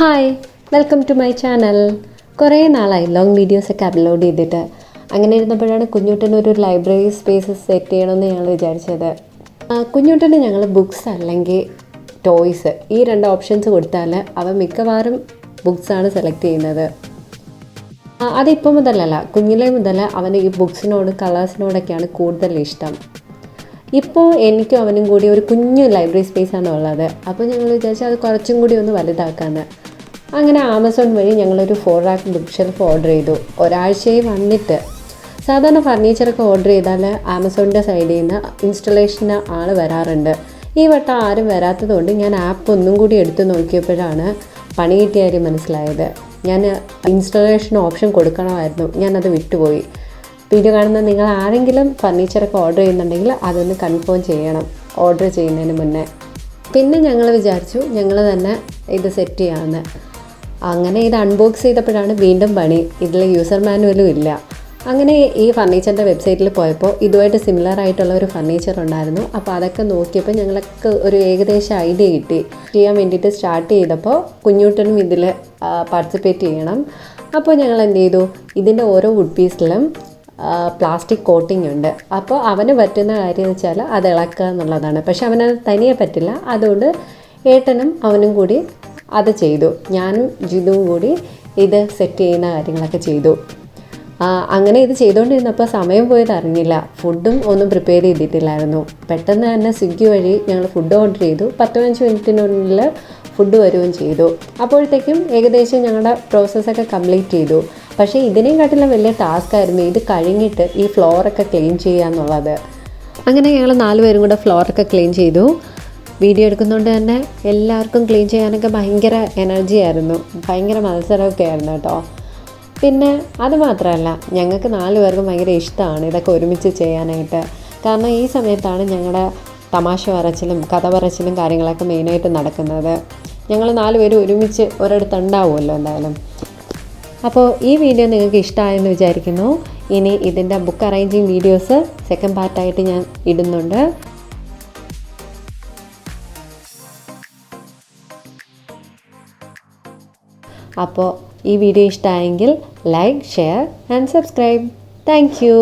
Hi, welcome to my channel. കുറേ നാളായി long വീഡിയോസൊക്കെ അപ്ലോഡ് ചെയ്തിട്ട്. അങ്ങനെ ഇരുന്നപ്പോഴാണ് കുഞ്ഞൂട്ടനൊരു ലൈബ്രറി സ്പേസ് സെറ്റ് ചെയ്യണമെന്ന് ഞങ്ങൾ വിചാരിച്ചത്. കുഞ്ഞൂട്ടന് ഞങ്ങൾ ബുക്സ് അല്ലെങ്കിൽ ടോയ്സ് ഈ രണ്ട് ഓപ്ഷൻസ് കൊടുത്താൽ അവൻ മിക്കവാറും ബുക്സാണ് സെലക്ട് ചെയ്യുന്നത്. അതിപ്പോൾ മുതലല്ല, കുഞ്ഞിലേ മുതൽ അവന് ഈ ബുക്സിനോട് കളേഴ്സിനോടൊക്കെയാണ് കൂടുതൽ ഇഷ്ടം. ഇപ്പോൾ എനിക്കും അവനും കൂടി ഒരു കുഞ്ഞു ലൈബ്രറി സ്പേസാണ് ഉള്ളത്. അപ്പോൾ ഞങ്ങൾ വിചാരിച്ചാൽ അത് കുറച്ചും കൂടി ഒന്ന് വലുതാക്കാമെന്ന്. അങ്ങനെ ആമസോൺ വഴി ഞങ്ങളൊരു 4 rack ബുക്ക് ഷെൽഫ് ഓർഡർ ചെയ്തു. ഒരാഴ്ചയിൽ വന്നിട്ട്. സാധാരണ ഫർണിച്ചറൊക്കെ ഓർഡർ ചെയ്താൽ ആമസോണിൻ്റെ സൈഡിൽ നിന്ന് ഇൻസ്റ്റലേഷന് ആൾ വരാറുണ്ട്. ഈ വട്ടം ആരും വരാത്തതുകൊണ്ട് ഞാൻ ആപ്പ് ഒന്നും കൂടി എടുത്തു നോക്കിയപ്പോഴാണ് പണി കിട്ടിയ കാര്യം മനസ്സിലായത്. ഞാൻ ഇൻസ്റ്റലേഷൻ ഓപ്ഷൻ കൊടുക്കണമായിരുന്നു, ഞാനത് വിട്ടുപോയി. വീഡിയോ കാണുന്ന നിങ്ങൾ ആരെങ്കിലും ഫർണിച്ചറൊക്കെ ഓർഡർ ചെയ്യുന്നുണ്ടെങ്കിൽ അതൊന്ന് കൺഫേം ചെയ്യണം ഓർഡർ ചെയ്യുന്നതിന് മുന്നേ. പിന്നെ ഞങ്ങൾ വിചാരിച്ചു ഞങ്ങൾ തന്നെ ഇത് സെറ്റ് ചെയ്യാമെന്ന്. അങ്ങനെ ഇത് അൺബോക്സ് ചെയ്തപ്പോഴാണ് വീണ്ടും പണി. ഇതിൽ യൂസർ മാനുവലും ഇല്ല. അങ്ങനെ ഈ ഫർണിച്ചറിൻ്റെ വെബ്സൈറ്റിൽ പോയപ്പോൾ ഇതുമായിട്ട് സിമിലർ ആയിട്ടുള്ള ഒരു ഫർണിച്ചർ ഉണ്ടായിരുന്നു. അപ്പോൾ അതൊക്കെ നോക്കിയപ്പോൾ ഞങ്ങൾക്ക് ഒരു ഏകദേശം ഐഡിയ കിട്ടി. ചെയ്യാൻ വേണ്ടിയിട്ട് സ്റ്റാർട്ട് ചെയ്തപ്പോൾ കുഞ്ഞൂട്ടനും ഇതിൽ പാർട്ടിസിപ്പേറ്റ് ചെയ്യണം. അപ്പോൾ ഞങ്ങൾ എന്ത് ചെയ്തു, ഇതിൻ്റെ ഓരോ വുഡ് പീസിലും പ്ലാസ്റ്റിക് കോട്ടിംഗ് ഉണ്ട്. അപ്പോൾ അവന് പറ്റുന്ന കാര്യം എന്ന് വെച്ചാൽ അത് ഇളക്കുക എന്നുള്ളതാണ്. പക്ഷെ അവനത് തനിയെ പറ്റില്ല. അതുകൊണ്ട് ഏട്ടനും അവനും കൂടി അത് ചെയ്തു. ഞാനും ജിതുവും കൂടി ഇത് സെറ്റ് ചെയ്യുന്ന കാര്യങ്ങളൊക്കെ ചെയ്തു. അങ്ങനെ ഇത് ചെയ്തുകൊണ്ടിരുന്നപ്പോൾ സമയം പോയത് അറിഞ്ഞില്ല. ഫുഡും ഒന്നും പ്രിപ്പയർ ചെയ്തിട്ടില്ലായിരുന്നു. പെട്ടെന്ന് തന്നെ സ്വിഗ്ഗി വഴി ഞങ്ങൾ ഫുഡ് ഓർഡർ ചെയ്തു. 10-15 മിനിറ്റിനുള്ളിൽ ഫുഡ് വരികയും ചെയ്തു. അപ്പോഴത്തേക്കും ഏകദേശം ഞങ്ങളുടെ പ്രോസസ്സൊക്കെ കംപ്ലീറ്റ് ചെയ്തു. പക്ഷേ ഇതിനെയും കാട്ടിലും വലിയ ടാസ്ക് ആയിരുന്നു ഇത് കഴിഞ്ഞിട്ട് ഈ ഫ്ലോറൊക്കെ ക്ലീൻ ചെയ്യുക എന്നുള്ളത്. അങ്ങനെ ഞങ്ങൾ 4 പേരും കൂടെ ഫ്ലോറൊക്കെ ക്ലീൻ ചെയ്തു. വീഡിയോ എടുക്കുന്നതുകൊണ്ട് തന്നെ എല്ലാവർക്കും ക്ലീൻ ചെയ്യാനൊക്കെ ഭയങ്കര എനർജി ആയിരുന്നു, ഭയങ്കര മത്സരമൊക്കെ ആയിരുന്നു കേട്ടോ. പിന്നെ അത് മാത്രമല്ല, ഞങ്ങൾക്ക് 4 പേർക്കും ഭയങ്കര ഇഷ്ടമാണ് ഇതൊക്കെ ഒരുമിച്ച് ചെയ്യാനായിട്ട്. കാരണം ഈ സമയത്താണ് ഞങ്ങളുടെ തമാശ പറച്ചിലും കഥ പറച്ചിലും കാര്യങ്ങളൊക്കെ മെയിനായിട്ട് നടക്കുന്നത്. ഞങ്ങൾ 4 പേരും ഒരുമിച്ച് ഒരിടത്തുണ്ടാവുമല്ലോ എന്തായാലും. അപ്പോൾ ഈ വീഡിയോ നിങ്ങൾക്ക് ഇഷ്ടമായെന്ന് വിചാരിക്കുന്നു. ഇനി ഇതിൻ്റെ ബുക്ക് അറേഞ്ചിങ് വീഡിയോസ് സെക്കൻഡ് പാർട്ടായിട്ട് ഞാൻ ഇടുന്നുണ്ട്. അപ്പോൾ ഈ വീഡിയോ ഇഷ്ടമായെങ്കിൽ like, share and subscribe. Thank you.